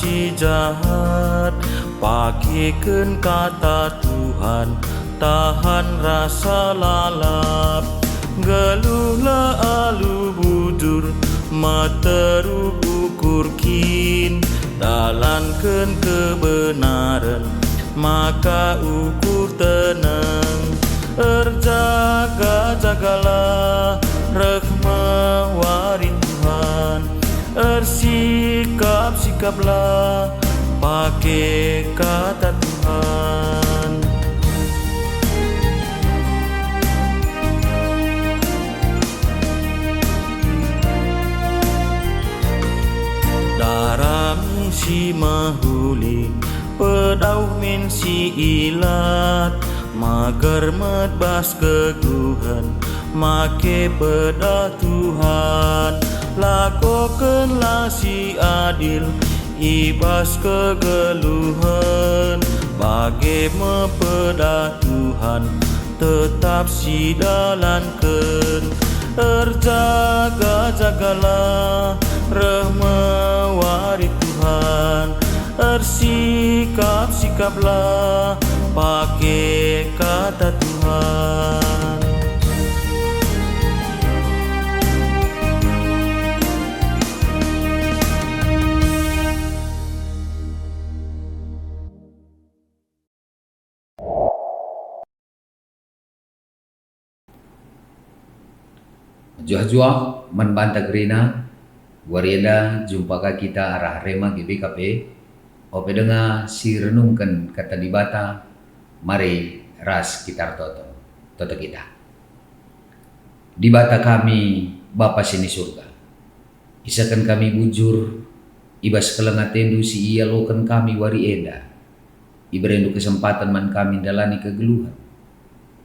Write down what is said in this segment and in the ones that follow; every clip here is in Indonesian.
si jahat, pakikeun kata Tuhan, tahan rasa lalap. Geluhlah alu bujur, materu ukur kin, dalankeun kebenaran, maka ukur tenang. Erjaga-jagalah rahmat warin Tuhan, ersikap-sikaplah pakai kata Tuhan. Darah si mahuli, pedau min si ilat, mager medbas keguhan, make peda Tuhan. Lakokeunlah si adil, ibas kegeluhan, bage mepeda Tuhan, tetap si dalankeun. Erjaga-jagalah rahmat waris Tuhan, ersikap-sikaplah pakai kata Tuhan. Juah-juah membanta gerina warienda jumpaka kita arah rema GBKP ope denga si renungkan kata dibata, mari ras kita toto kita. Dibata kami Bapa sini surga, isakan kami bujur, ibas kelengatendu si iya lokan kami warienda, iberendu kesempatan man kami dalani kegeluhan.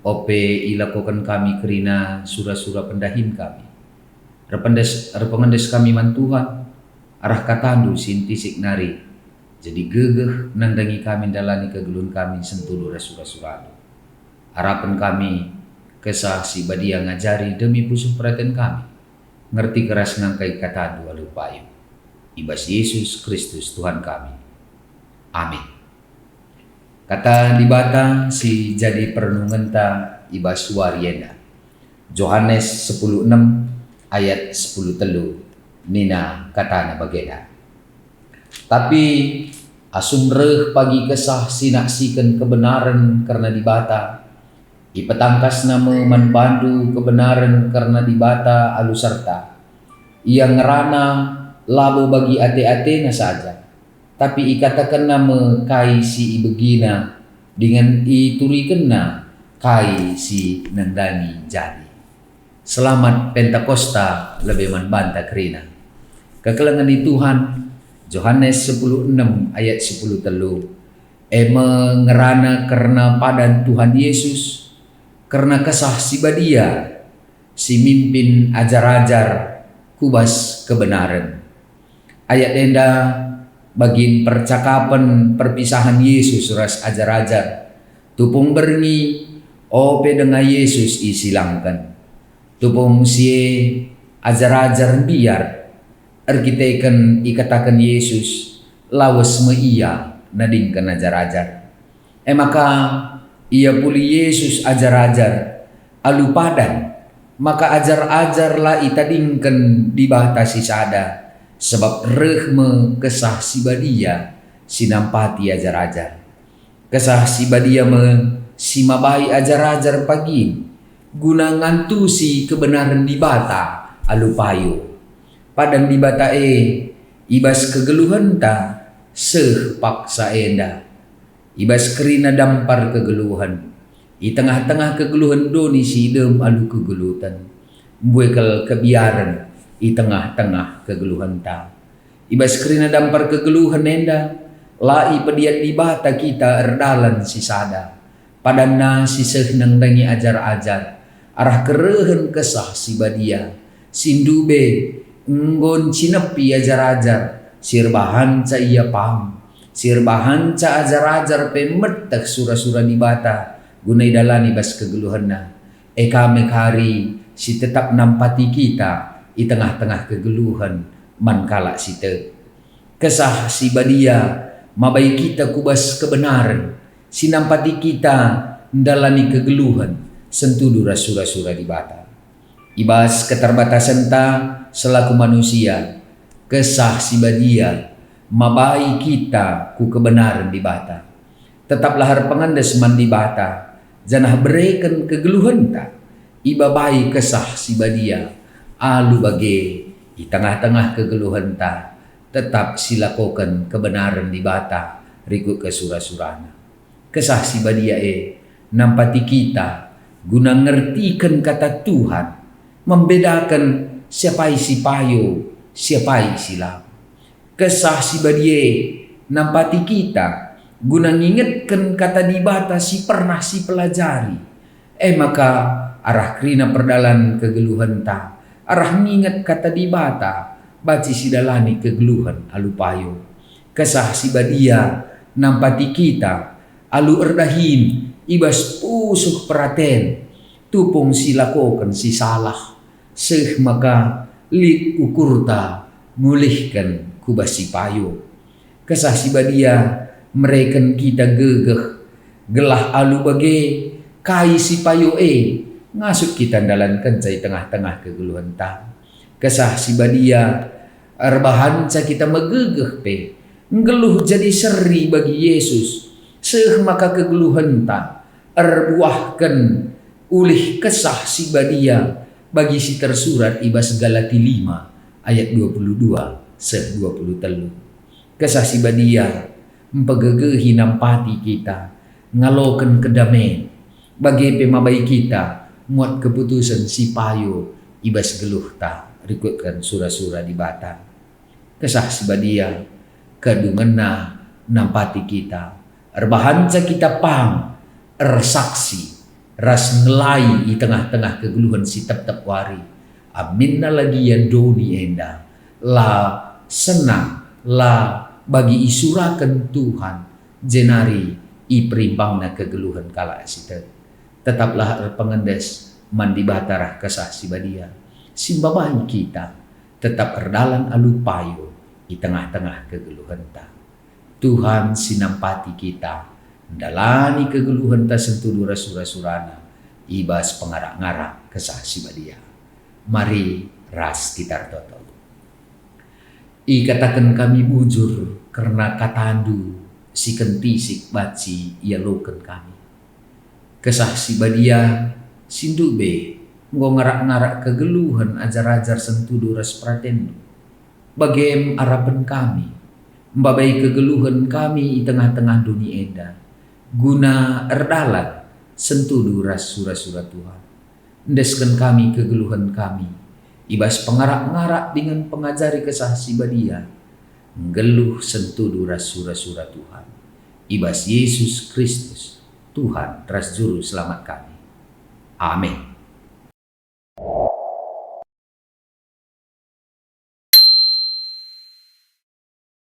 Ope ilakokan kami kerina sura-sura pendahin kami. Repengendes kami man Tuhan, arah katandu sintisik nari. Jadi gegeh nandangi kami dalani kegelun kami sentudu rasura-suradu. Harapan kami kesah si badia ngajari demi pusuh perhatian kami. Ngerti keras ngangkai katandu alupayu. Ibas Yesus Kristus Tuhan kami. Amin. Kata dibata si jadi perenungan ta ibas warienda. Yohanes 10:6 ayat 10 telu nina katana bageda. Tapi asum reh pagi kesah sinaksikan kebenaran karena dibata. Ipetangkas nama manpandu kebenaran karena dibata alu serta. Ia ngerana labo bagi ate-atena saja. Tapi ikatakan nama kai si ibegina dengan iturikena kai si nandani jadi. Selamat Pentakosta lebih manbanta kerina. Kekelengan di Tuhan Yohanes 10:6 ayat 10 telu. Mengerana karena padan Tuhan Yesus, karena kesah si badia, si mimpin ajar-ajar kubas kebenaran. Ayat enda bagin percakapan perpisahan Yesus ras ajar-ajar. Tupung berngi ope dengan Yesus isilangkan. Tupung si ajar-ajar biar erkiteken ikatakan Yesus lawas me iya nadingkan ajar-ajar. Maka ia puli Yesus ajar-ajar alu padan, maka ajar-ajar la itadingkan dibatasi sada. Sebab rehme kesah si badia sinampati ajar-ajar. Kesah si badia si mabai ajar-ajar pagi guna ngantusi kebenaran dibata alupayo. Padang dibata ibas kegeluhan ta seh paksa enda. Ibas kerina dampar kegeluhan. I tengah-tengah kegeluhan doni sidem alu kegelutan. Buekel kebiaran i tengah-tengah kegeluhan ta. Ibas kerina dampar kegeluhan enda, lai pediat dibata kita erdalan si sada. Padana si sehnang dangi ajar-ajar, arah kerehen kesah si badia. Sindube nggon cinepi ajar-ajar, sirbahan ca iya paham. Sirbahan ca ajar-ajar pemetek sura-sura dibata, gunai dalani bas kegeluhanna. Kami kari si tetap nampati kita i tengah-tengah kegeluhan mankala site. Kesah si badia mabai kita kubas kebenaran, sinampati kita ndalani kegeluhan, sentudu rasura-sura di bata. Ibas keterbatasan ta selaku manusia, kesah si badia mabai kita ku kebenaran di bata. Tetap lahar pengandes man di bata, janah berikan kegeluhan ta, iba bai kesah si badia, alu bage di tengah-tengah kegeluhan ta, tetap silakokan kebenaran di bata, riku ke surah-surana. Kesah si badia nampati kita, guna ngertikan kata Tuhan, membedakan siapai si payo, siapai si lam. Kesah si badia nampati kita, guna ngingetkan kata di bata si pernah si pelajari. Maka arah krina perdalan kegeluhan ta, arah nginget kata di bata, baci si dalani kegeluhan alu payo. Kesah si badia nampati kita, alu erdahin ibas pusuh peraten, tupung silakokan si salah, seh maka lik ukurta ngulihkan kubas si payo. Kesah si badia mereken kita gegeh, gelah alu bage kai si payo ngasut kita dalan kencai tengah-tengah kegeluhan ta. Kesah si badia arbahan ca kita megegeh ngeluh jadi seri bagi Yesus, seh maka kegeluhan ta erbuahkan ulih kesah si badia bagi si tersurat ibas Galati 5 ayat 22 seh 23. Kesah si badia empegegehi nampati kita, ngaloken kedamaian bagi pemabai kita, muat keputusan si payo ibas geluh ta, rikutkan surah-surah di bata. Kesah si badia kadungena nampati kita, erbahanca kita pang ersaksi ras ngelai di tengah-tengah kegeluhan si tep-tep wari. Aminna lagi ya doni enda la senang la bagi isurakan Tuhan jenari i perimbangna kegeluhan kala asita. Tetaplah pengendes mandi batarah kesah si badia, simbabai kita tetap erdalan alu payo di tengah-tengah kegeluhan ta. Tuhan sinampati kita dalani kegeluhan ta sentudu rasura-surana ibas pengarak-ngarak kesah si badia. Mari ras kita toto. Katakan kami bujur karena katandu si kentisik baci ia loken kami. Kesah si badia sindu be ngarak-ngarak kegeluhan ajar-ajar sentudu ras pratendu. Bagem arapan kami, mbabai kegeluhan kami di tengah-tengah dunia enda, guna erdalan sentudu ras surah-surah Tuhan. Ndeskan kami kegeluhan kami, ibas pengarak-ngarak dengan pengajari kesah si badia, ngeluh sentudu ras surah-surah Tuhan. Ibas Yesus Kristus, Tuhan ras juru selamat kami. Amin.